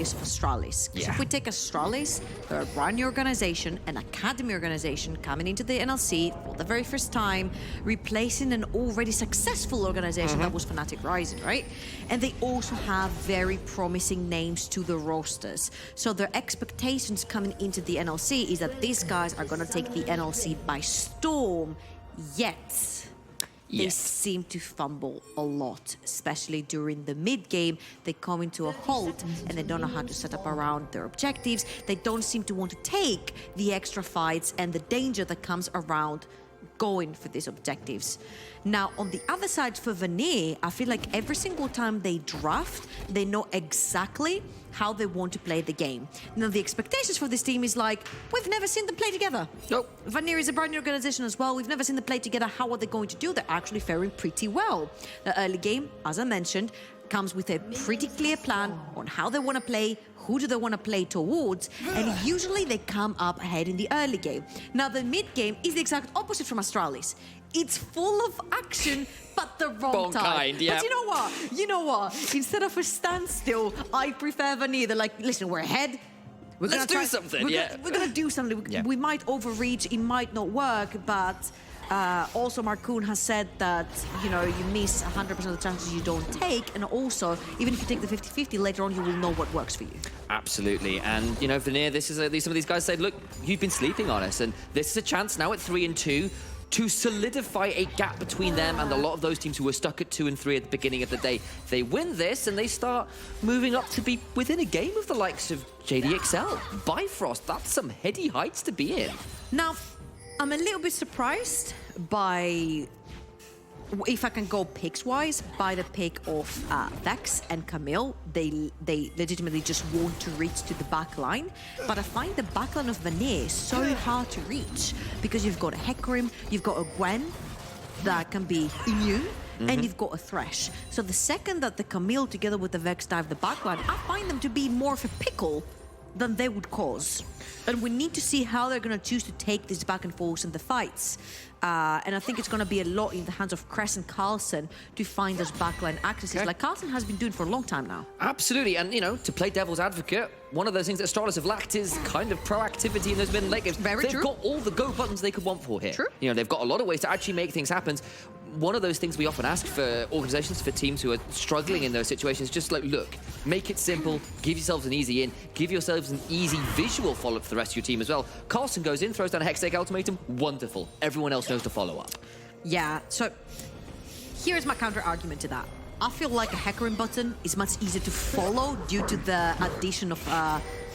is Astralis. Because if we take Astralis, they're a brand new organization, an academy organization coming into the NLC for the very first time, replacing an already successful organization that was Fnatic Rising, right? And they also have very promising names to the rosters. So their expectations coming into the NLC is that these guys are going to take the NLC by storm, yet they seem to fumble a lot, especially during the mid-game. They come into a halt and they don't know how to set up around their objectives. They don't seem to want to take the extra fights and the danger that comes around going for these objectives. Now, on the other side for Vanir, I feel like every single time they draft, they know exactly how they want to play the game. Now, the expectations for this team is like, we've never seen them play together. Nope. Vanir is a brand new organization as well. We've never seen them play together. How are they going to do? They're actually faring pretty well. The early game, as I mentioned, comes with a pretty clear plan on how they want to play, who do they want to play towards, and usually they come up ahead in the early game. Now, the mid game is the exact opposite from Astralis. It's full of action, but the wrong time. Yeah. But you know what? You know what? Instead of a standstill, I prefer Vanir. They're like, listen, we're ahead. Let's do something, We're gonna do something. We might overreach, it might not work, but also Marcoon has said that, you know, you miss 100% of the chances you don't take, and also, even if you take the 50-50, later on you will know what works for you. Absolutely, and you know, Vanir, this is some of these guys said, look, you've been sleeping on us, and this is a chance now at 3-2 to solidify a gap between them and a lot of those teams who were stuck at 2 and 3 at the beginning of the day. They win this and they start moving up to be within a game of the likes of JDXL, Bifrost. That's some heady heights to be in. Now, I'm a little bit surprised by, if I can go picks-wise, by the pick of Vex and Camille. They legitimately just want to reach to the back line. But I find the back line of Vanir so hard to reach because you've got a Hecarim, you've got a Gwen that can be immune, and you've got a Thresh. So the second that the Camille together with the Vex dive the back line, I find them to be more of a pickle than they would cause. And we need to see how they're going to choose to take this back and forth in the fights. And I think it's going to be a lot in the hands of Cress and Carlson to find those backline accesses, like Carlson has been doing for a long time now. Absolutely, and you know, to play devil's advocate, one of those things that Astralis have lacked is kind of proactivity in those mid-late games. They've got all the go buttons they could want for here. True. You know, they've got a lot of ways to actually make things happen. One of those things we often ask for organizations, for teams who are struggling in those situations, just like, look, make it simple, give yourselves an easy in, give yourselves an easy visual follow-up for the rest of your team as well. Carlson goes in, throws down a Hextech ultimatum, wonderful. Everyone else knows to follow up. Yeah, so here's my counter-argument to that. I feel like a Hecarim button is much easier to follow due to the addition of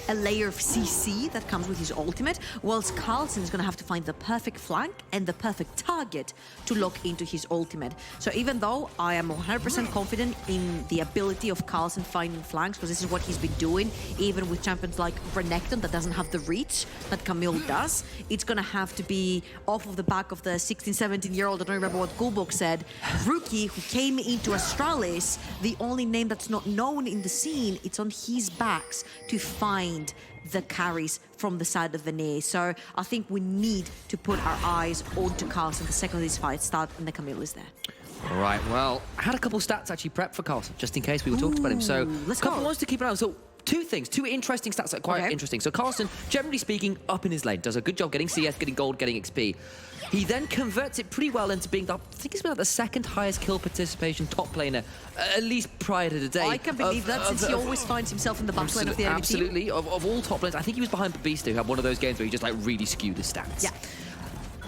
a layer of CC that comes with his ultimate, whilst Carlson is going to have to find the perfect flank and the perfect target to lock into his ultimate. So even though I am 100% confident in the ability of Carlson finding flanks, because this is what he's been doing, even with champions like Renekton that doesn't have the reach that Camille does, it's going to have to be off of the back of the 16, 17-year-old, I don't remember what Gulbok said, rookie who came into Astralis, the only name that's not known in the scene, it's on his backs to find the carries from the side of Vanir. So I think we need to put our eyes onto Carlson the second these fights start and the Camille is there. All right, well, I had a couple stats actually prepped for Carlson, just in case we were talking about him. So let's a couple go. ones to keep an eye on. So two things, two interesting stats that are quite interesting. So Carlson, generally speaking, up in his lane, does a good job getting CS, getting gold, getting XP. He then converts it pretty well into being, I think he's been the second highest kill participation top laner, at least prior to today. I can believe that, since he always finds himself in the back line of the enemy team. Absolutely, of all top laners. I think he was behind Babista, who had one of those games where he just like really skewed the stats. Yeah.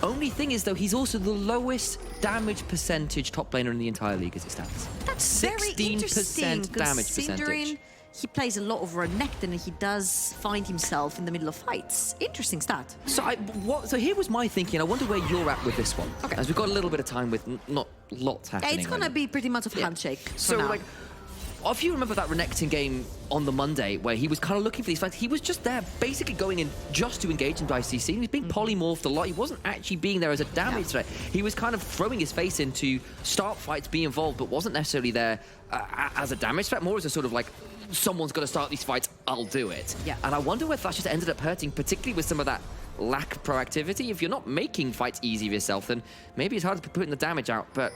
Only thing is, though, he's also the lowest damage percentage top laner in the entire league as it stands. That's very interesting, 16% damage percentage. He plays a lot of Renekton and he does find himself in the middle of fights. Interesting stat. So here was my thinking. I wonder where you're at with this one. Okay. As we've got a little bit of time with not lots happening. It's going to be pretty much a handshake. So, like, if you remember that Renekton game on the Monday where he was kind of looking for these fights, he was just there basically going in just to engage in ICC. He was being polymorphed a lot. He wasn't actually being there as a damage threat. He was kind of throwing his face in to start fights, be involved, but wasn't necessarily there as a damage threat, more as a sort of like, someone's got to start these fights, I'll do it. Yeah. And I wonder whether that just ended up hurting, particularly with some of that lack of proactivity. If you're not making fights easy for yourself, then maybe it's hard to put the damage out, but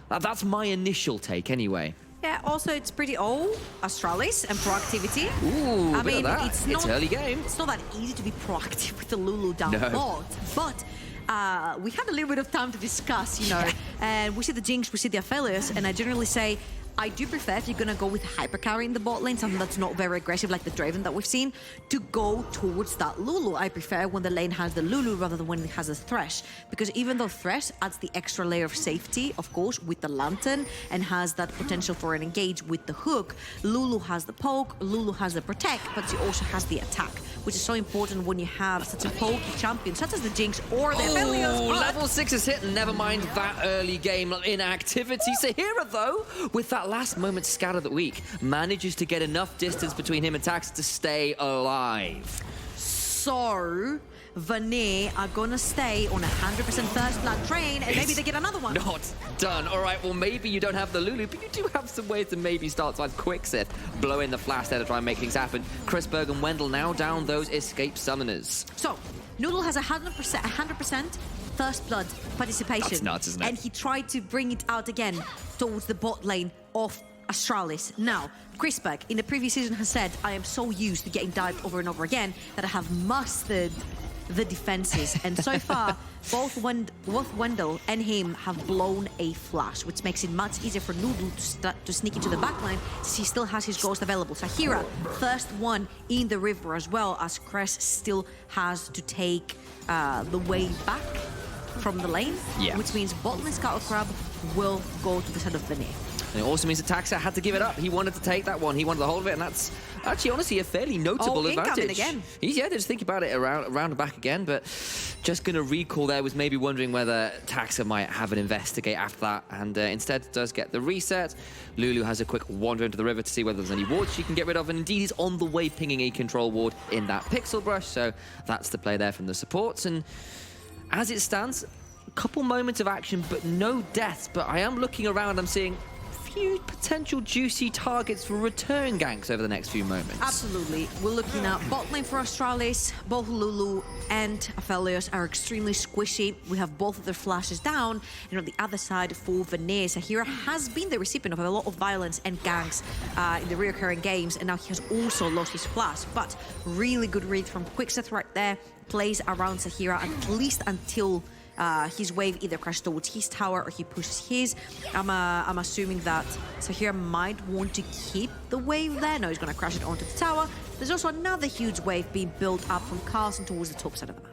that's my initial take anyway. Yeah, also it's pretty old, Astralis and proactivity. Ooh, I mean, that. it's early game. It's not that easy to be proactive with the Lulu down bot, but we had a little bit of time to discuss, you know, and we see the Jinx, we see the Aphelios, and I generally say, I do prefer if you're gonna go with hypercarry in the bot lane, something that's not very aggressive like the Draven that we've seen, to go towards that Lulu. I prefer when the lane has the Lulu rather than when it has a Thresh, because even though Thresh adds the extra layer of safety, of course, with the Lantern, and has that potential for an engage with the hook, Lulu has the poke, Lulu has the protect, but she also has the attack, which is so important when you have such a pokey champion, such as the Jinx or the Aphelios. Level 6 is hit, and never mind that early game inactivity. Sahira, though, with that last moment scatter that week, manages to get enough distance between him and Tax to stay alive. So, Vanir are gonna stay on 100% first blood train, and maybe they get another one. Not done. All right, well, maybe you don't have the Lulu, but you do have some ways to maybe start like Quicksith, blow in the flash there to try and make things happen. Chrisberg and Wendell now down those escape summoners. So, Noodle has 100% first blood participation. That's nuts, isn't it? And he tried to bring it out again towards the bot lane of Astralis. Now, Chrisberg in the previous season has said, I am so used to getting dived over and over again that I have mastered the defenses. And so far, both Wendell and him have blown a flash, which makes it much easier for Noodle to sneak into the backline since he still has his ghost available. Sahira, first one in the river as well, as Cress still has to take the way back from the lane, which means bot lane Scuttle Crab will go to the side of Vanir. And it also means that Taxa had to give it up. He wanted to take that one. He wanted the whole of it, and that's actually, honestly, a fairly notable advantage. Again. He's, just think about it around and back again, but just going to recall there, was maybe wondering whether Taxa might have an investigate after that, and instead does get the reset. Lulu has a quick wander into the river to see whether there's any wards she can get rid of, and indeed he's on the way pinging a control ward in that pixel brush, so that's the play there from the supports. And as it stands, a couple moments of action, but no deaths. But I am looking around, I'm seeing few potential juicy targets for return ganks over the next few moments. Absolutely. We're looking at bot lane for Astralis. Both Lulu and Aphelios are extremely squishy. We have both of their flashes down. And on the other side for Vanir, Sahira has been the recipient of a lot of violence and ganks in the recurring games, and now he has also lost his flash. But really good read from Quicksith right there. Plays around Sahira at least until his wave either crashes towards his tower or he pushes his. I'm assuming that Sahira might want to keep the wave there. No, he's going to crash it onto the tower. There's also another huge wave being built up from Carlson towards the top side of the map.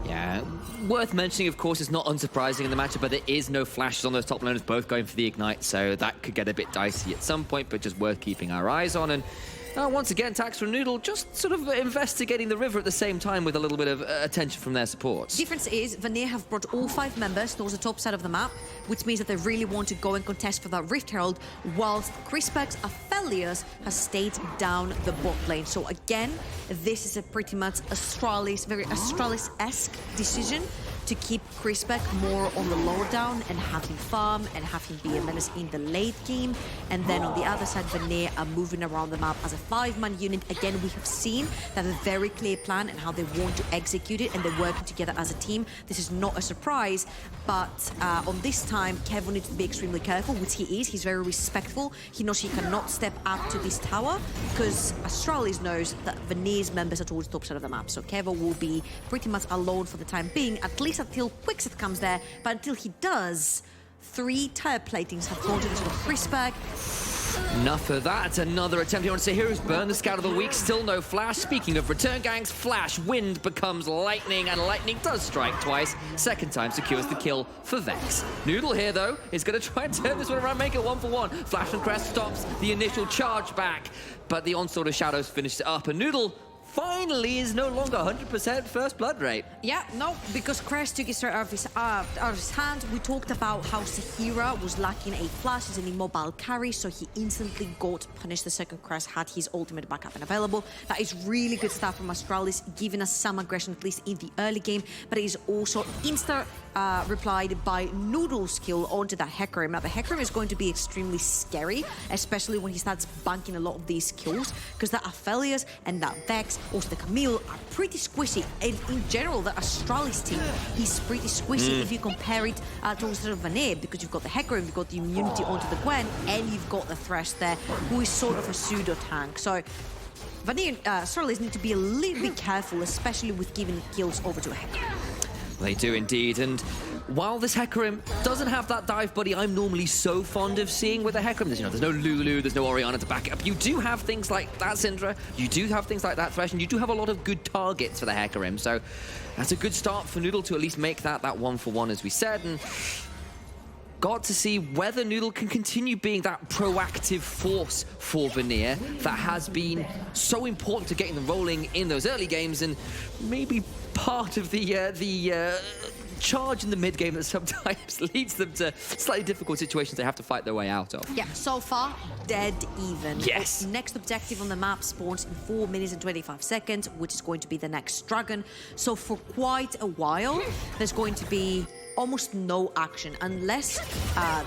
Yeah, worth mentioning, of course, it's not unsurprising in the matchup, but there is no flashes on those top laners, both going for the Ignite, so that could get a bit dicey at some point, but just worth keeping our eyes on. And once again, Tax from Noodle just sort of investigating the river at the same time with a little bit of attention from their supports. Difference is, Vanir have brought all 5 members towards the top side of the map, which means that they really want to go and contest for that Rift Herald, whilst Chrisberg's Aphelios has stayed down the bot lane. So again, this is a pretty much Astralis, very Astralis-esque decision to keep Chrisberg more on the lower down and have him farm and have him be a menace in the late game. And then on the other side, Vanir are moving around the map as a 5-man unit. Again, we have seen that a very clear plan and how they want to execute it, and they're working together as a team. This is not a surprise, but on this time, Kevin needs to be extremely careful, which he is. He's very respectful. He knows he cannot step up to this tower because Astralis knows that Vanir's members are towards the top side of the map. So Kevin will be pretty much alone for the time being, at least until Quicksith comes there. But until he does, 3 tire platings have gone to the sort of Chrisberg. Enough of that. Another attempt here on Sahira's burn. The scout of the week, still no flash. Speaking of return gangs, flash, wind becomes lightning, and lightning does strike twice. Second time secures the kill for Vex. Noodle here, though, is going to try and turn this one around, make it 1-for-1. Flash and Crest stops the initial charge back, but the onslaught of shadows finished it up, and Noodle finally is no longer 100% first blood rate. Yeah, no, because Crest took it out of his hand. We talked about how Sahira was lacking a flash as an immobile carry, so he instantly got punished the second Crest had his ultimate backup and available. That is really good stuff from Astralis, giving us some aggression, at least in the early game, but it is also replied by Noodle's skill onto that Hecarim. Now, the Hecarim is going to be extremely scary, especially when he starts banking a lot of these kills, because that Aphelios and that Vex Also, the Camille are pretty squishy. And in general, the Astralis team is pretty squishy if you compare it to sort of Vanir, because you've got the Hecarim, you've got the immunity onto the Gwen, and you've got the Thresh there, who is sort of a pseudo-tank. So Vanir Astralis need to be a little bit careful, especially with giving kills over to a Hecarim. They do indeed, and while this Hecarim doesn't have that dive buddy I'm normally so fond of seeing with a Hecarim, there's no Lulu, there's no Orianna to back it up. You do have things like that Syndra, you do have things like that Thresh, and you do have a lot of good targets for the Hecarim, so that's a good start for Noodle to at least make that 1-for-1, as we said, and got to see whether Noodle can continue being that proactive force for Vanir that has been so important to getting them rolling in those early games, and maybe part of the charge in the mid game that sometimes leads them to slightly difficult situations they have to fight their way out of. Yeah, so far, dead even. Yes. Next objective on the map spawns in 4 minutes and 25 seconds, which is going to be the next dragon. So for quite a while, there's going to be almost no action unless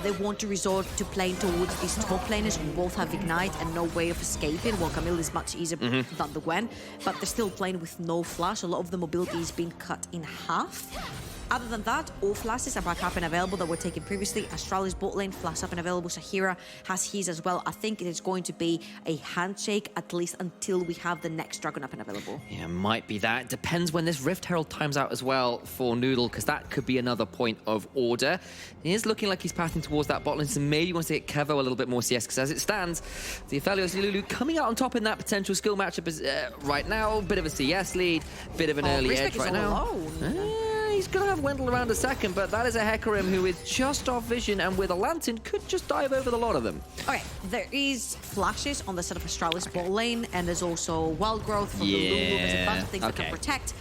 they want to resort to playing towards these top laners who both have Ignite and no way of escaping. Well, Camille is much easier than the Gwen, but they're still playing with no flash. A lot of the mobility is being cut in half. Other than that, all flashes are back up and available that were taken previously. Astralis bot lane, flash up and available. Sahira has his as well. I think it is going to be a handshake at least until we have the next dragon up and available. Yeah, might be that. Depends when this Rift Herald times out as well for Noodle, because that could be another point of order. He is looking like he's passing towards that bot lane, so maybe wants to get Kevo a little bit more CS, because as it stands, the Aphelios Lulu coming out on top in that potential skill matchup is, right now. Bit of a CS lead, bit of an early edge right now. He's going to have Wendell around a second, but that is a Hecarim who is just off vision and with a Lantern could just dive over the lot of them. Okay, there is flashes on the side of Astralis bot lane, and there's also wild growth from the Lulu. There's a bunch of things that can protect.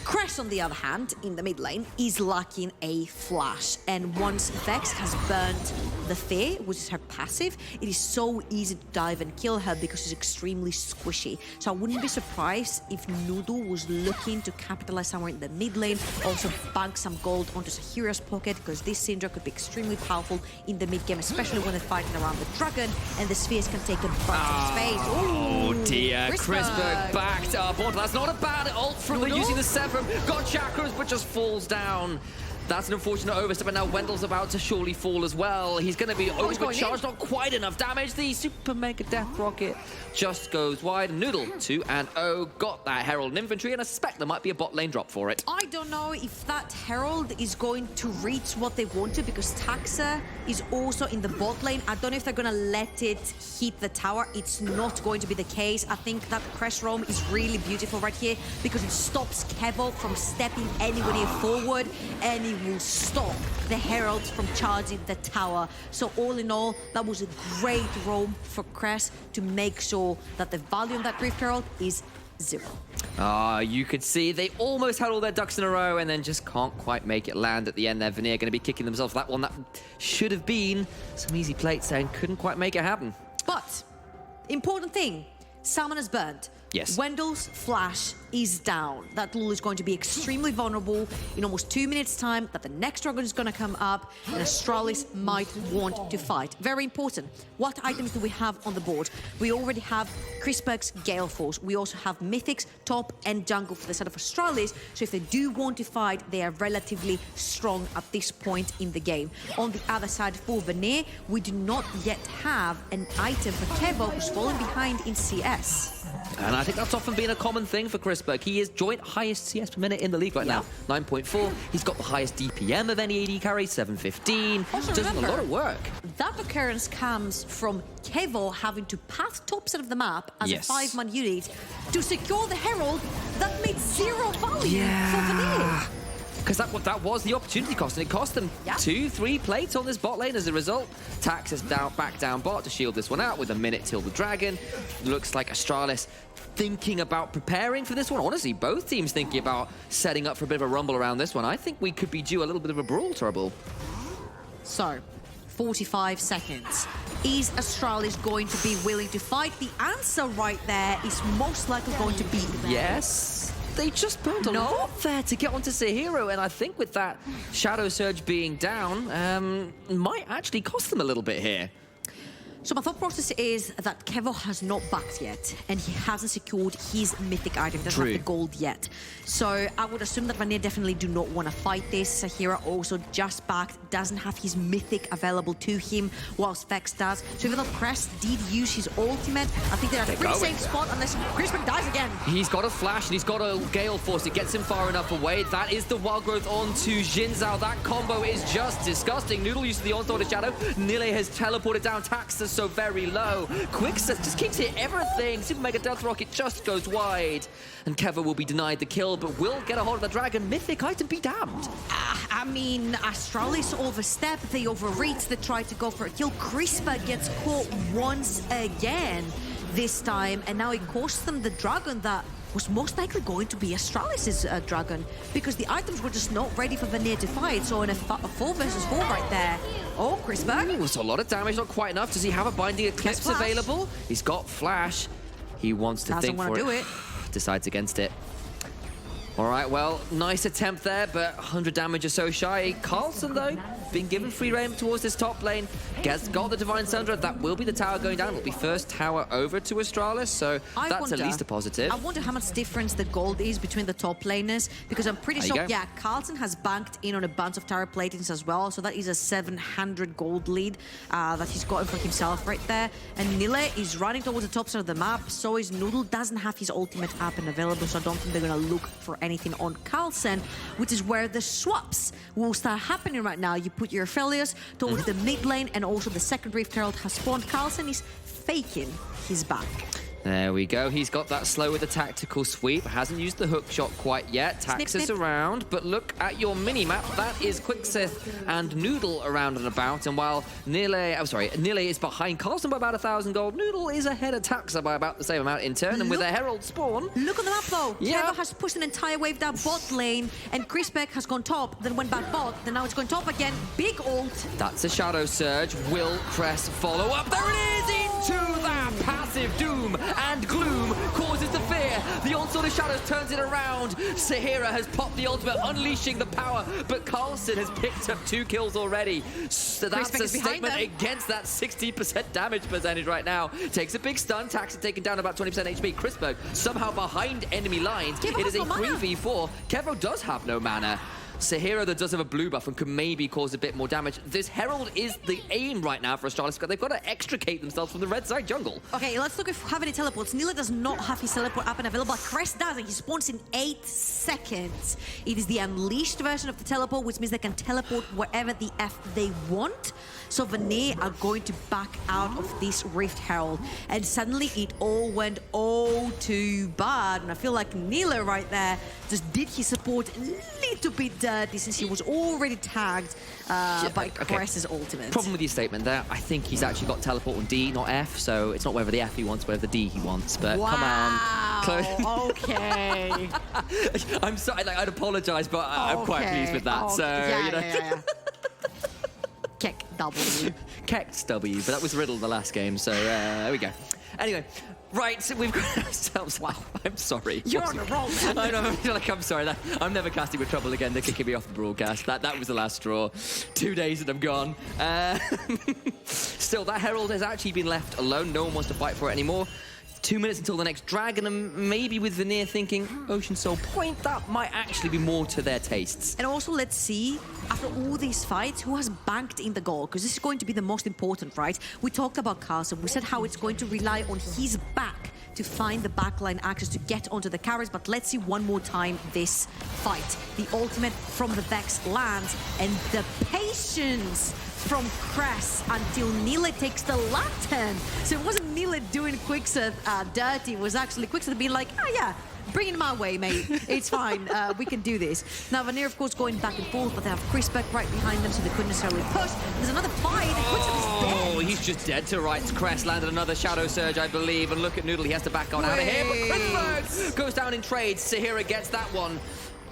Crest, on the other hand, in the mid lane, is lacking a flash. And once Vex has burned the Fear, which is her passive, it is so easy to dive and kill her because she's extremely squishy. So I wouldn't be surprised if Noodle was looking to capitalize somewhere in the mid lane, also bank some gold onto Sahira's pocket, because this Syndra could be extremely powerful in the mid game, especially when they're fighting around the dragon, and the Spheres can take a bunch of space. Oh dear, Chrisberg backed up. Oh, that's not a bad ult from the using the 7. Got chakras, but just falls down. That's an unfortunate overstep, and now Wendell's about to surely fall as well. He's going to be overcharged, not quite enough damage. The super mega death rocket just goes wide. Noodle 2-0, got that Herald in infantry, and I suspect there might be a bot lane drop for it. I don't know if that Herald is going to reach what they want to, because Taxa is also in the bot lane. I don't know if they're going to let it hit the tower. It's not going to be the case. I think that Crash Roam is really beautiful right here, because it stops Kevo from stepping anywhere near forward, and it will stop the Heralds from charging the tower. So all in all, that was a great roam for Crash to make sure that the value of that Rift Herald is 0. You could see they almost had all their ducks in a row and then just can't quite make it land at the end there. Vanir going to be kicking themselves for that one. That should have been some easy plates there and couldn't quite make it happen. But, important thing, Salmon has burned. Yes. Wendell's flash is down. That Lulu is going to be extremely vulnerable in almost 2 minutes' time, that the next dragon is going to come up, and Astralis might want to fight. Very important. What items do we have on the board? We already have Chrisberg's Gale Force. We also have Mythics, top, and jungle for the side of Astralis, so if they do want to fight, they are relatively strong at this point in the game. On the other side, for Vanir, we do not yet have an item for Kevo, who's fallen behind in CS. And I think that's often been a common thing for Chrisberg. He is joint highest CS per minute in the league right now, 9.4. He's got the highest DPM of any AD carry, 715. Also, does remember, a lot of work. That occurrence comes from Kevo having to path top side of the map as a 5-man unit to secure the Herald that made 0 value for Vanir. Because that was the opportunity cost, and it cost them 2-3 plates on this bot lane as a result. Tax is back down bot to shield this one out with a minute till the dragon. Looks like Astralis thinking about preparing for this one. Honestly, both teams thinking about setting up for a bit of a rumble around this one. I think we could be due a little bit of a brawl trouble. So, 45 seconds. Is Astralis going to be willing to fight? The answer right there is most likely going to be yes. They just burned a lot there to get onto Sahiro, and I think with that Shadow Surge being down, might actually cost them a little bit here. So my thought process is that Kevo has not backed yet, and he hasn't secured his mythic item, doesn't have the gold yet. So I would assume that Vanir definitely do not want to fight this. Sahira also just backed, doesn't have his mythic available to him, whilst Vex does. So even though Crest did use his ultimate, I think they're at a pretty safe spot unless Crispin dies again. He's got a flash and he's got a Gale Force. It gets him far enough away. That is the Wild Growth onto Xin Zhao. That combo is just disgusting. Noodle uses the Onslaught of Shadow. Nile has teleported down. Taxa so very low. Quickset just keeps hitting everything. Super Mega Delta Rocket just goes wide. And Kevo will be denied the kill, but will get a hold of the Dragon. Mythic item be damned. I mean, Astralis overstep, they overreach, they try to go for a kill. Crispa gets caught once again this time, and now it costs them the Dragon that was most likely going to be Astralis' Dragon, because the items were just not ready for Vanir to fight. So in a 4 versus 4 right there. Oh, Crispa. Ooh, it's a lot of damage, not quite enough. Does he have a Binding Eclipse available? He's got Flash. He wants to think for it. Decides against it. All right, well, nice attempt there, but 100 damage or so shy. Carlson, though, being given free reign towards this top lane. Got the Divine Sundra. That will be the tower going down. It'll be first tower over to Astralis, so that's at least a positive. I wonder how much difference the gold is between the top laners, because I'm pretty sure, yeah, Carlson has banked in on a bunch of tower platings as well, so that is a 700 gold lead that he's gotten for himself right there. And Nile is running towards the top side of the map, so is Noodle. Doesn't have his ultimate up and available, so I don't think they're going to look for anything on Carlson, which is where the swaps will start happening right now. You put your Aphelios towards the mid lane, and also the second Rift Herald has spawned. Carlson is faking his back. There we go. He's got that slow with the tactical sweep. Hasn't used the hook shot quite yet. Taxis around, but look at your mini-map. That is Quicksith and Noodle around and about. And while Nile is behind Carlson by about 1,000 gold, Noodle is ahead of Taxa by about the same amount in turn. And with a Herald spawn... Look on the map, though. Kevo has pushed an entire wave down bot lane, and Crispec has gone top, then went back bot, then now it's going top again. Big ult. That's a Shadow Surge. Will Crest follow up? There it is! Into that passive doom and gloom causes the fear. The Onslaught of Shadows turns it around. Sahira has popped the ultimate, unleashing the power, but Carlson has picked up 2 kills already. So that's a statement against that 60% damage percentage right now. Takes a big stun. Taxa taken down about 20% HP. Crispberg somehow behind enemy lines. It is a 3v4. Kevo does have no mana. Sahira that does have a blue buff and could maybe cause a bit more damage. This Herald is the aim right now for Astralis. They've got to extricate themselves from the red side jungle. Okay, let's look if we have any teleports. Nila does not have his teleport up and available. Crest does, and he spawns in 8 seconds. It is the unleashed version of the teleport, which means they can teleport wherever the F they want. So Vanir are going to back out of this Rift Herald. And suddenly it all went too bad. And I feel like Nila right there just did his support a little bit dirty, since he was already tagged by Crest's ultimate. Problem with your statement there, I think he's actually got teleport on D, not F, so it's not whether the F he wants, whether the D he wants. But come on. Okay. I'm sorry, I'd apologise, but I'm quite pleased with that. So, Keck W. Keck's W, but that was Riddle the last game, so there we go. Anyway, right, so we've got ourselves... Wow, I'm sorry. You're on a roll, man. I know, I'm sorry. I'm never casting with trouble again. They're kicking me off the broadcast. That was the last straw. 2 days and I'm gone. Still, that Herald has actually been left alone. No one wants to fight for it anymore. 2 minutes until the next dragon, and maybe with Vanir thinking Ocean Soul Point, that might actually be more to their tastes. And also, let's see, after all these fights, who has banked in the goal? Because this is going to be the most important, right? We talked about Carlson. We said how it's going to rely on his back to find the backline access to get onto the carries, but let's see one more time this fight. The ultimate from the Vex lands, and the patience from Crest until Nile takes the lantern. So it wasn't Nile doing Quicksith dirty, it was actually Quicksith being like, bring it my way, mate. It's fine. We can do this. Now, Vanir, of course, going back and forth, but they have Crispec right behind them, so they couldn't necessarily push. There's another fight, and Quicksith is dead. Oh, he's just dead to rights. Crest landed another Shadow Surge, I believe, and look at Noodle. He has to back on out of here, but Crispberg goes down in trade. Sahira gets that one.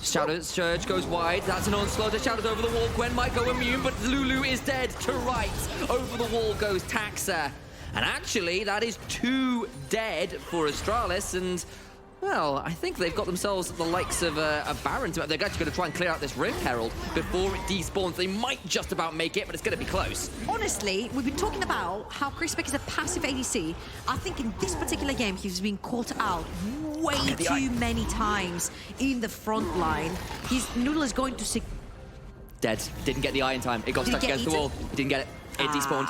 Shadow Surge goes wide. That's an onslaught. The Shadows over the wall. Gwen might go immune, but Lulu is dead to right. Over the wall goes Taxa. And actually, that is 2 dead for Astralis, and Well, I think they've got themselves the likes of a Baron. They're actually going to try and clear out this Rift Herald before it despawns. They might just about make it, but it's going to be close. Honestly, we've been talking about how Crispec is a passive ADC. I think in this particular game, he's been caught out way too many times in the front line. Noodle is going to... Dead. Didn't get the eye in time. It got stuck against the wall. He didn't get it. It despawned.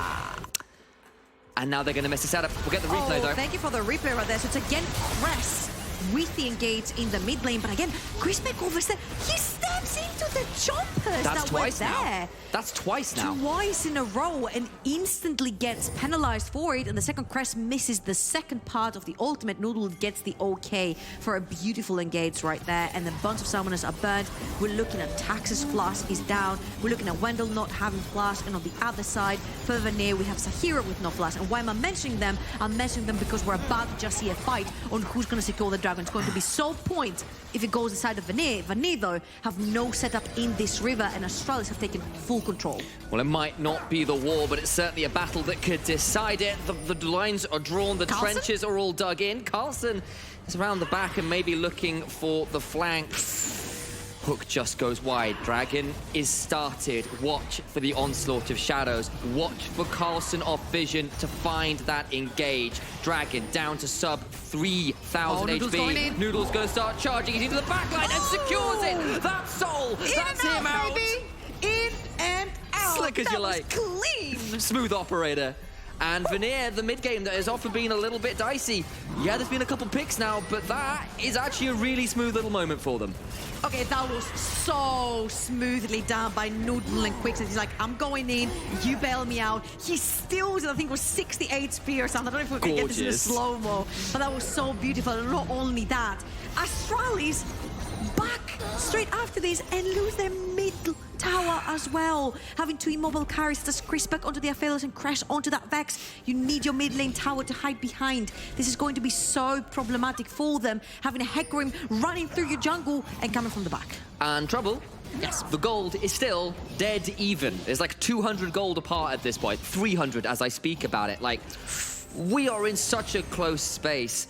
And now they're going to miss the setup. We'll get the replay, though. Thank you for the replay right there. So it's again Cress with the engage in the mid lane. But again, Crispec over there, he steps into the jumpers that were there. That's twice now. Twice in a row and instantly gets penalized for it. And the second Crest misses the second part of the ultimate. Noodle gets the OK for a beautiful engage right there. And a bunch of summoners are burned. We're looking at Tax's flash is down. We're looking at Wendell not having flash. And on the other side, further near, we have Sahira with no flash. And why am I mentioning them? I'm mentioning them because we're about to just see a fight on who's going to secure the dragon. It's going to be so point if it goes inside of Vanir. Vanir, though, have no setup in this river, and Astralis have taken full control. Well, it might not be the war, but it's certainly a battle that could decide it. The lines are drawn, the trenches are all dug in. Carlson is around the back and maybe looking for the flank. Hook just goes wide. Dragon is started. Watch for the onslaught of shadows. Watch for Carlson off vision to find that engage. Dragon down to sub 3,000 HP. Noodle's going to start charging it into the backline and secures it. That's Soul. That's him out. Baby. In and out. Slick as you like. Clean. Smooth operator. And Vanir, the mid-game that has often been a little bit dicey. Yeah, there's been a couple picks now, but that is actually a really smooth little moment for them. Okay, that was so smoothly done by Noodle and Quicksand. He's like, I'm going in, you bail me out. He steals it, I think it was 60 HP or something. I don't know if we can get this in a slow-mo, but that was so beautiful. And not only that, Astralis back straight after this and lose their mid tower as well. Having two immobile carries, just Crispec onto the Astralis and crash onto that Vex. You need your mid lane tower to hide behind. This is going to be so problematic for them. Having a Hecarim running through your jungle and coming from the back. And trouble. Yes, the gold is still dead even. There's like 200 gold apart at this point. 300 as I speak about it. Like, we are in such a close space.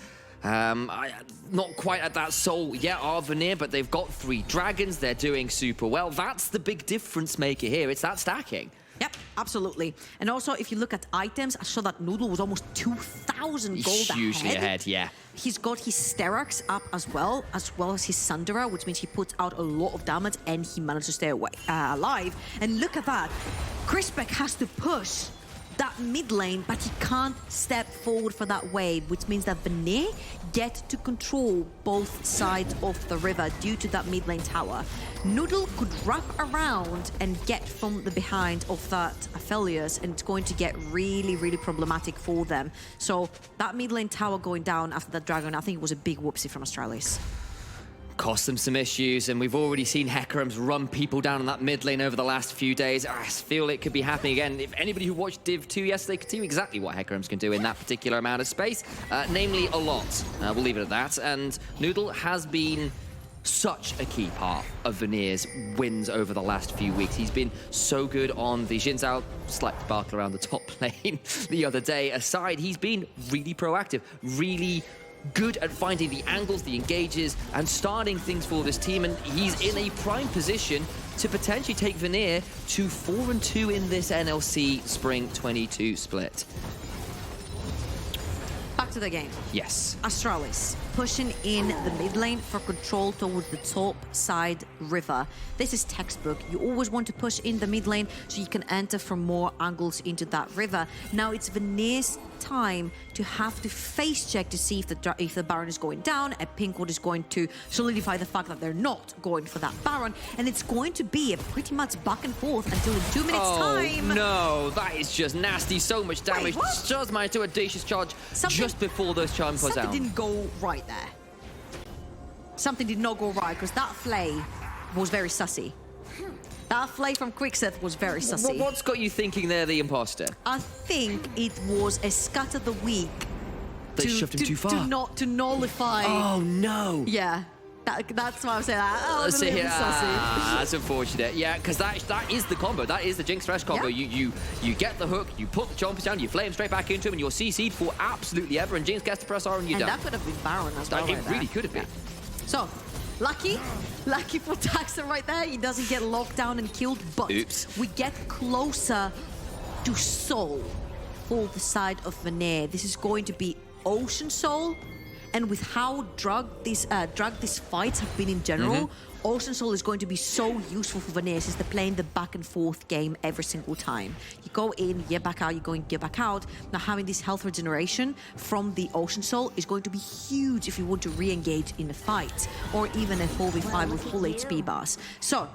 Not quite at that soul yet are Vanir, but they've got 3 dragons. They're doing super well. That's the big difference maker here. It's that stacking. Yep, absolutely. And also, if you look at items, I saw that Noodle was almost 2,000 gold hugely ahead, yeah. He's got his Sterax up as well as his Sundera, which means he puts out a lot of damage and he managed to stay alive. And look at that. Crispec has to push that mid lane, but he can't step forward for that wave, which means that Vanir get to control both sides of the river due to that mid lane tower. Noodle could wrap around and get from the behind of that Aphelios, and it's going to get really, really problematic for them. So that mid lane tower going down after that dragon, I think it was a big whoopsie from Astralis. Cost them some issues, and we've already seen Hecarims run people down in that mid lane over the last few days. I feel it could be happening again. If anybody who watched Div 2 yesterday could see exactly what Hecarims can do in that particular amount of space, namely a lot. We'll leave it at that. And Noodle has been such a key part of Vanir's wins over the last few weeks. He's been so good on the Xin Zhao, slight debacle around the top lane the other day aside. He's been really proactive, really good at finding the angles, the engages, and starting things for this team, and he's in a prime position to potentially take Vanir to 4-2 in this NLC Spring 22 split. Back to the game. Yes. Astralis pushing in the mid lane for control towards the top side river. This is textbook. You always want to push in the mid lane so you can enter from more angles into that river. Now it's Vanir's time to have to face check to see if the Baron is going down, and Pinkwood is going to solidify the fact that they're not going for that Baron, and it's going to be a pretty much back and forth until in 2 minutes time. No, that is just nasty. So much damage. Just managed to audacious charge just before those charms was out. Something didn't go right there. Something did not go right, because that flay was very sussy. That flay from Quickseth was very sussy. What's got you thinking they're the imposter? I think it was a scatter the weak. They shoved him too far. To nullify. Oh no. Yeah. That's why I'm saying that. Oh, Let's a see little here. saucy. That's unfortunate. Yeah, because that is the combo. That is the Jinx Thresh combo. Yeah. You get the hook, you put the chompers down, you flame straight back into him, and you're CC'd for absolutely ever. And Jinx gets the press R, and you're done. And that could have been Baron as well. It really could have been. So, lucky for Taxa right there. He doesn't get locked down and killed, but we get closer to Soul for the side of Vanir. This is going to be Ocean Soul, and with how drugged these fights have been in general, Ocean Soul is going to be so useful for Vanir since they're playing the back and forth game every single time. You go in, you get back out, you go in, get back out. Now having this health regeneration from the Ocean Soul is going to be huge if you want to re-engage in a fight or even a 4v5 with full HP bars. So,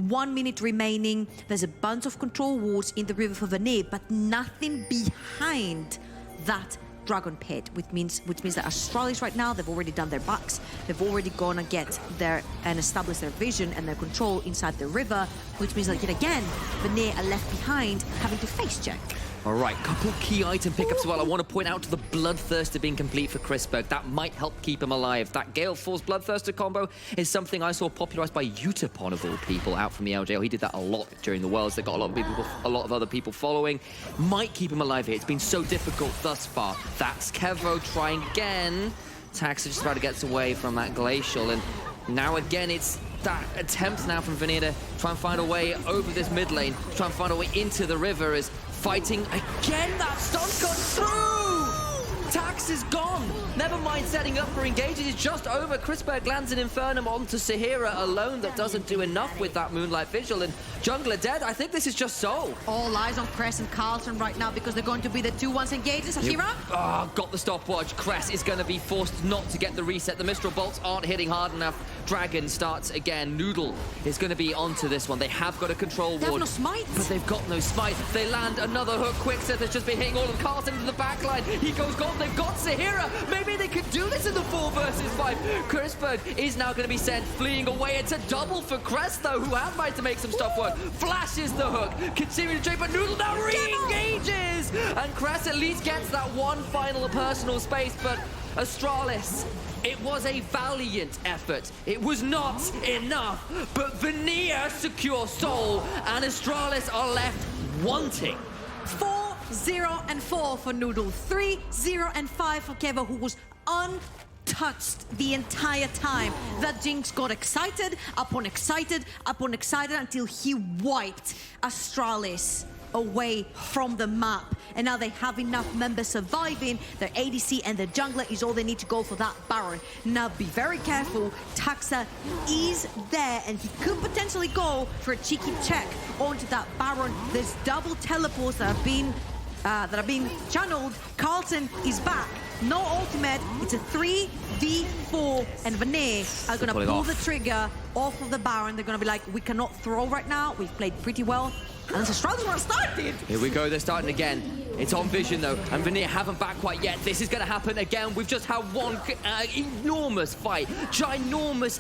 1 minute remaining. There's a bunch of control wards in the river for Vanir, but nothing behind that Dragon Pit, which means that Astralis right now, they've already done their backs. They've already gone and establish their vision and their control inside the river, which means that yet again, Vanir are left behind having to face check. All right, couple key item pickups as well. I want to point out to the Bloodthirster being complete for Chrisberg. That might help keep him alive. That Gale Force Bloodthirster combo is something I saw popularized by Utapon of all people out from the LJL. He did that a lot during the Worlds. They got a lot of other people following. Might keep him alive here. It's been so difficult thus far. That's Kevo trying again. Taxa just about to get away from that Glacial, and now again it's that attempt now from Vanir to try and find a way over this mid lane, try and find a way into the river is fighting again. That stun comes through! Tax is gone. Never mind setting up for engages. It's just over. Chrisberg lands an Infernum onto Sahira alone. That doesn't do enough with that Moonlight Vigil. And Jungler dead. I think this is just Soul. All eyes on Cress and Carlton right now because they're going to be the 2-1s engaging. Sahira? Got the stopwatch. Cress is going to be forced not to get the reset. The Mistral Bolts aren't hitting hard enough. Dragon starts again. Noodle is going to be onto this one. They have got a control ward. They have no smite. But they've got no smite. They land another hook. Quickset has just been hitting all of Carlton into the backline. He goes gold. They've got Sahira. Maybe they could do this in the 4 versus 5. Chrisberg is now going to be sent fleeing away. It's a double for Cress, though, who have managed to make some stuff work. Flashes the hook. Continuing to trade, but Noodle now re-engages. And Cress at least gets that one final personal space, but Astralis, it was a valiant effort. It was not enough, but Vanir secures Soul, and Astralis are left wanting. 4-0-4 for Noodle. 3-0-5 for Kevo, who was untouched the entire time. That Jinx got excited upon excited until he wiped Astralis away from the map. And now they have enough members surviving. Their ADC and their jungler is all they need to go for that Baron. Now be very careful. Taxa is there and he could potentially go for a cheeky check onto that Baron. There's double teleports that are being channeled. Carlton is back. No ultimate. It's a 3v4 and Vanir are going to pull the trigger off of the Baron. They're going to be like, we cannot throw right now. We've played pretty well. And the struggles are started. Here we go, they're starting again. It's on Vision though, and Vanir haven't back quite yet. This is going to happen again. We've just had one enormous fight, ginormous,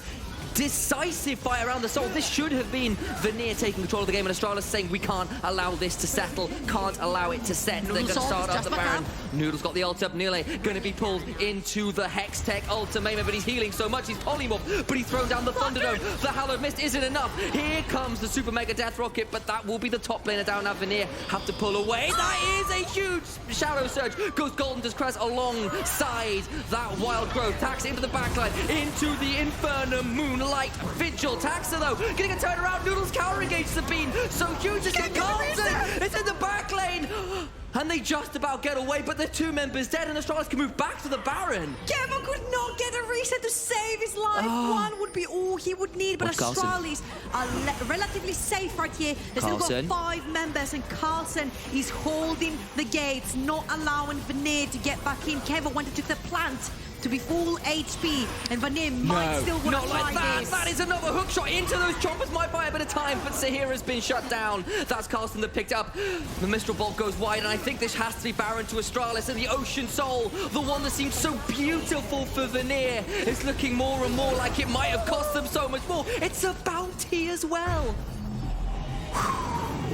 decisive fight around the Soul. This should have been Vanir taking control of the game, and Astralis saying we can't allow this to settle, can't allow it to set. They're going to start up the Baron. Noodle's got the ult up. Nile going to be pulled into the Hex Tech ultimate, but he's healing so much. He's polymorph, but he's thrown down the Thunderdome. The Hallowed Mist isn't enough. Here comes the Super Mega Death Rocket, but that will be the top laner down now. Vanir have to pull away. That is a huge Shadow Surge. Goes Golden to Crest alongside that Wild Growth. Tax into the backline, into the Infernum Moonlight Vigil. Taxa though, getting a turnaround. Noodle's counter engage Sabine. So huge as it comes. It's in the back lane. And they just about get away, but the 2 members dead, and Astralis can move back to the Baron. Kevo could not get a reset to save his life. One would be all he would need, but Astralis are relatively safe right here. They've still got 5 members, and Carlson is holding the gates, not allowing Vanir to get back in. Kevo went to the plant to be full HP, and Vanir might still want to try this. That is another hook shot into those choppers. Might buy a bit of time, but Sahira's been shut down. That's Carlson that picked up. The Mistral Bolt goes wide, and I think this has to be Baron to Astralis, and the Ocean Soul, the one that seemed so beautiful for Vanir, is looking more and more like it might have cost them so much more. It's a bounty as well.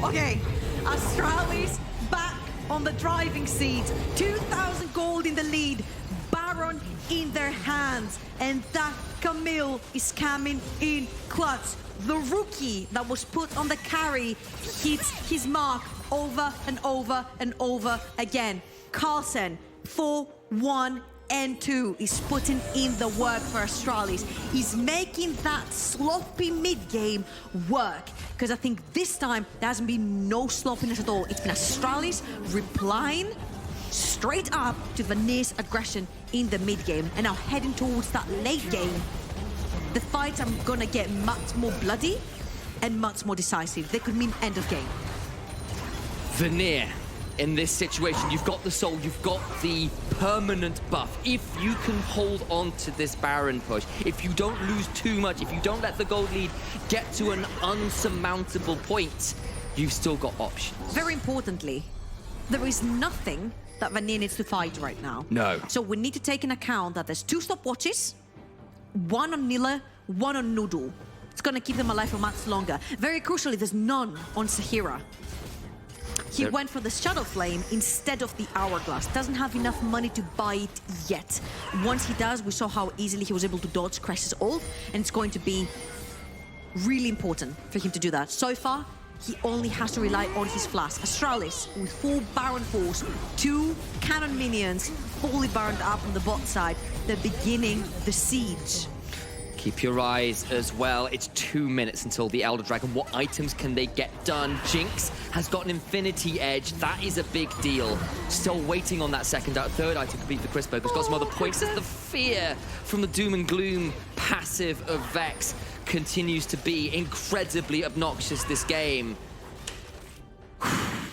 Okay, Astralis back on the driving seat. 2,000 gold in the lead. Baron Baron in their hands. And that Camille is coming in clutch. The rookie that was put on the carry hits his mark over and over and over again. Carlsen, 4-1 and 2 is putting in the work for Astralis. He's making that sloppy mid-game work. Because I think this time there hasn't been no sloppiness at all. It's been Astralis replying straight up to Vanir's aggression in the mid-game. And now heading towards that late game, the fights are gonna get much more bloody and much more decisive. They could mean end of game. Vanir, in this situation, you've got the soul, you've got the permanent buff. If you can hold on to this Baron push, if you don't lose too much, if you don't let the gold lead get to an unsurmountable point, you've still got options. Very importantly, there is nothing that Vanir needs to fight right now. No. So we need to take into account that there's 2 stopwatches, one on Nilla, one on Noodle. It's gonna keep them alive for much longer. Very crucially, there's none on Sahira. He went for the Shadow Flame instead of the Hourglass. Doesn't have enough money to buy it yet. Once he does, we saw how easily he was able to dodge Cress's ult, and it's going to be really important for him to do that. So far, he only has to rely on his flash. Astralis with 4 Baron force, 2 cannon minions, fully burned up on the bot side. They're beginning the siege. Keep your eyes as well. It's 2 minutes until the Elder Dragon. What items can they get done? Jinx has got an Infinity Edge. That is a big deal. Still waiting on that third item to beat the Crispberg, who's got some other points. As the fear from the Doom and Gloom passive of Vex continues to be incredibly obnoxious this game.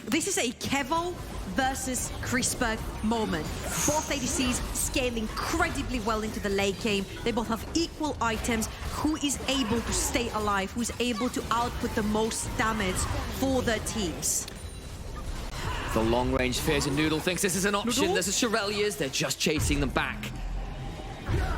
This is a Kevo versus Crispberg moment. Both ADCs scale incredibly well into the late game. They both have equal items. Who is able to stay alive? Who is able to output the most damage for their teams? The long-range Fears and Noodle thinks this is an option. Noodle? There's a Shirelias. They're just chasing them back.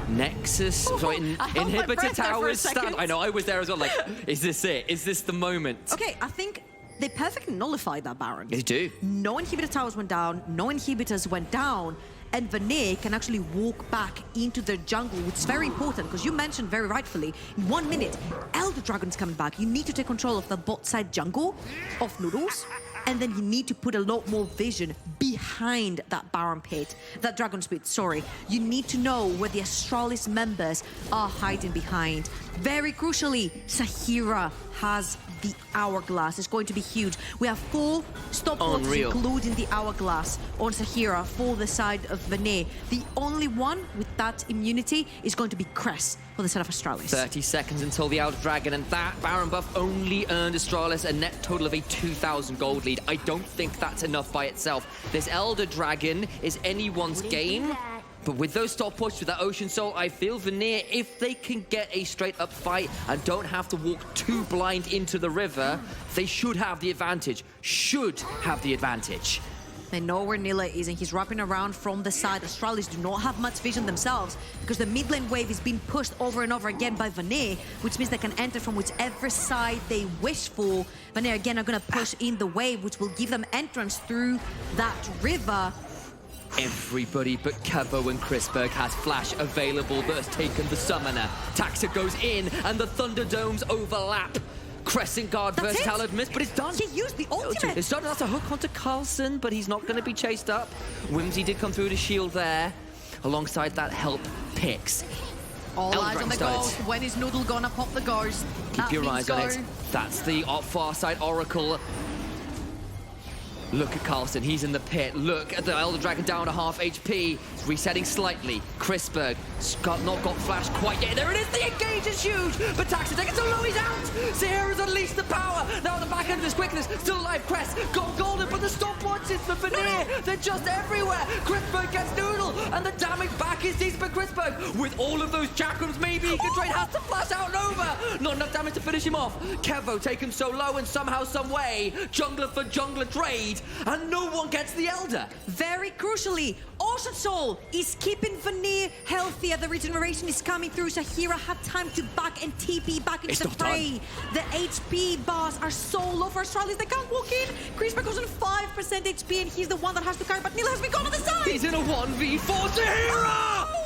Nexus, sorry, Inhibitor Towers stand. I know, I was there as well, like, is this it? Is this the moment? Okay, I think they perfectly nullified that Baron. They do. No Inhibitor Towers went down, no Inhibitors went down, and Vanir can actually walk back into their jungle, which is very important, because you mentioned very rightfully, in 1 minute, Elder Dragon's coming back. You need to take control of the bot side jungle of Noodles, and then you need to put a lot more vision behind that Baron pit, that Dragon's pit, sorry. You need to know where the Astralis members are hiding behind. Very crucially, Sahira has the Hourglass. It's going to be huge. We have 4 stopwatches, including the Hourglass, on Sahira for the side of Vanir. The only one with that immunity is going to be Cress for the side of Astralis. 30 seconds until the Elder Dragon, and that Baron buff only earned Astralis a net total of a 2,000 gold lead. I don't think that's enough by itself. This Elder Dragon is anyone's game. But with those stopwatches, with that Ocean Soul, I feel Vanir, if they can get a straight-up fight and don't have to walk too blind into the river, they should have the advantage. Should have the advantage. They know where Nilla is, and he's wrapping around from the side. Astralis do not have much vision themselves, because the mid lane wave is being pushed over and over again by Vanir, which means they can enter from whichever side they wish for. Vanir, again, are going to push in the wave, which will give them entrance through that river. Everybody but Kevo and Crispberg has Flash available, but has taken the Summoner. Taxa goes in, and the Thunderdomes overlap. Crescent Guard versatile admits, but it's done. He used the ultimate. It's done. That's a hook onto Carlsen, but he's not going to be chased up. Whimsy did come through to shield there. Alongside that, help picks. All eyes on the ghost. When is Noodle gonna pop the ghost? Keep your eyes on it. That's the far side Oracle. Look at Carlsen, he's in the pit. Look at the Elder Dragon down to half HP. It's resetting slightly. Crispberg, not got flash quite yet. There it is, the engage is huge! But Taxa taking so low, he's out! Sierra's unleashed the power! Now at the back end of his quickness, still alive, Cress, got golden, but the stopwatches for Vanir, they're just everywhere! Crispberg gets Noodle, and the damage back is decent, but Crispberg, with all of those chakrams, maybe he can trade, has to flash out Nova! Not enough damage to finish him off. Kevo taken so low, and somehow, some way, jungler for jungler trade, and no one gets the Elder. Very crucially, Ocean Soul is keeping Vanir healthier. The regeneration is coming through. Sahira had time to back and TP back into the fray. The HP bars are so low for Astralis. They can't walk in. Crispberg goes on 5% HP, and he's the one that has to carry, but Nilla has been gone on the side. He's in a 1v4. Sahira!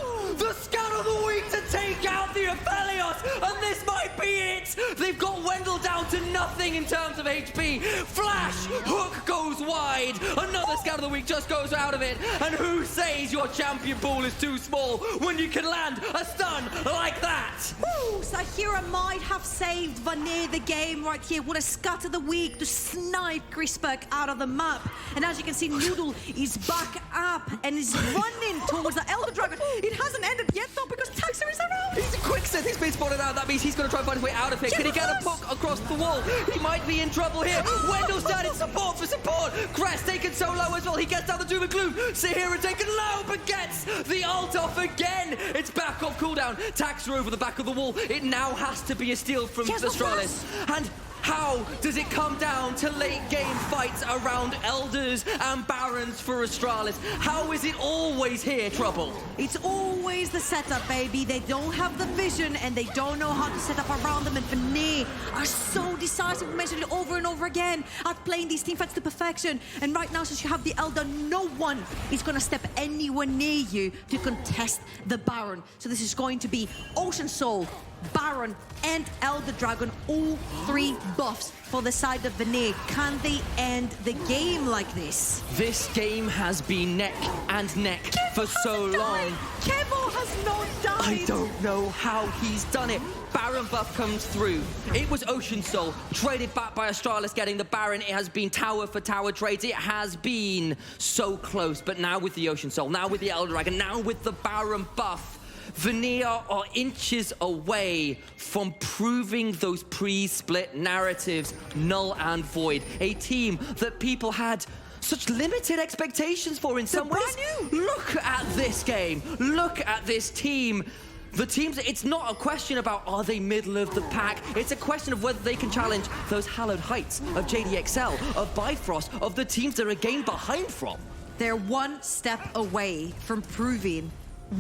of the week to take out the Aphelios, and this might be it. They've got Wendell down to nothing in terms of HP. Flash, hook goes wide. Another scout of the week just goes out of it. And who says your champion pool is too small when you can land a stun like that? Woo! Sahira might have saved Vanir the game right here. What a scut of the week to snipe Crispberg out of the map. And as you can see, Noodle is back up and is running towards the Elder Dragon. It hasn't ended yet though because Taxer is around. He's a quicksand. He's been spotted out. That means he's going to try and find his way out of here. Can he get a poke across the wall? He might be in trouble here. Wendell's down in support for support. Crest taken so low as well. He gets down the doom and gloom. Sahira taken low, but gets the ult off again. It's back off cooldown. Taxer over the back of the wall. It now has to be a steal from Astralis. And how does it come down to late game fights around Elders and Barons for Astralis? How is it always here, Trouble? It's always the setup, baby. They don't have the vision and they don't know how to set up around them. And Vanir are so decisive, we mentioned it over and over again, at playing these teamfights to perfection. And right now, since you have the Elder, no one is going to step anywhere near you to contest the Baron. So this is going to be Ocean Soul, Baron, and Elder Dragon, all three buffs for the side of Vanir. Can they end the game like this? This game has been neck and neck for so long. Kevo has not died. I don't know how he's done it. Baron buff comes through. It was Ocean Soul, traded back by Astralis getting the Baron. It has been tower for tower trades. It has been so close, but now with the Ocean Soul, now with the Elder Dragon, now with the Baron buff, Vanir are inches away from proving those pre-split narratives null and void. A team that people had such limited expectations for in some ways. Look at this game. Look at this team. The teams, it's not a question about are they middle of the pack. It's a question of whether they can challenge those hallowed heights of JDXL, of Bifrost, of the teams they're a game behind from. They're one step away from proving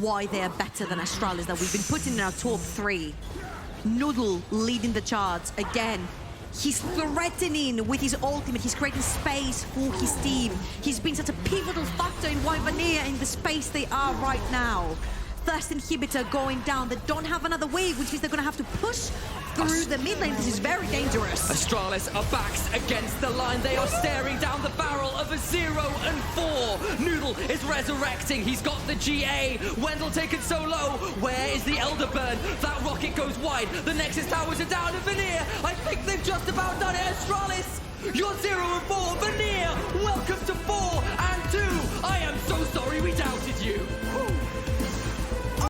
why they're better than Astralis that we've been putting in our top 3. Noodle leading the charts again. He's threatening with his ultimate. He's creating space for his team. He's been such a pivotal factor in why Vanir in the space they are right now. First inhibitor going down. They don't have another wave, which means they're going to have to push through the mid lane. This is very dangerous. Astralis are backs against the line. They are staring down the barrel of a 0 and 4. Noodle is resurrecting. He's got the GA. Wendell taken so low. Where is the Elder Burn? That rocket goes wide. The Nexus towers are down. And Vanir, I think they've just about done it. Astralis, you're 0 and 4. Vanir, welcome to 4 and 2. I am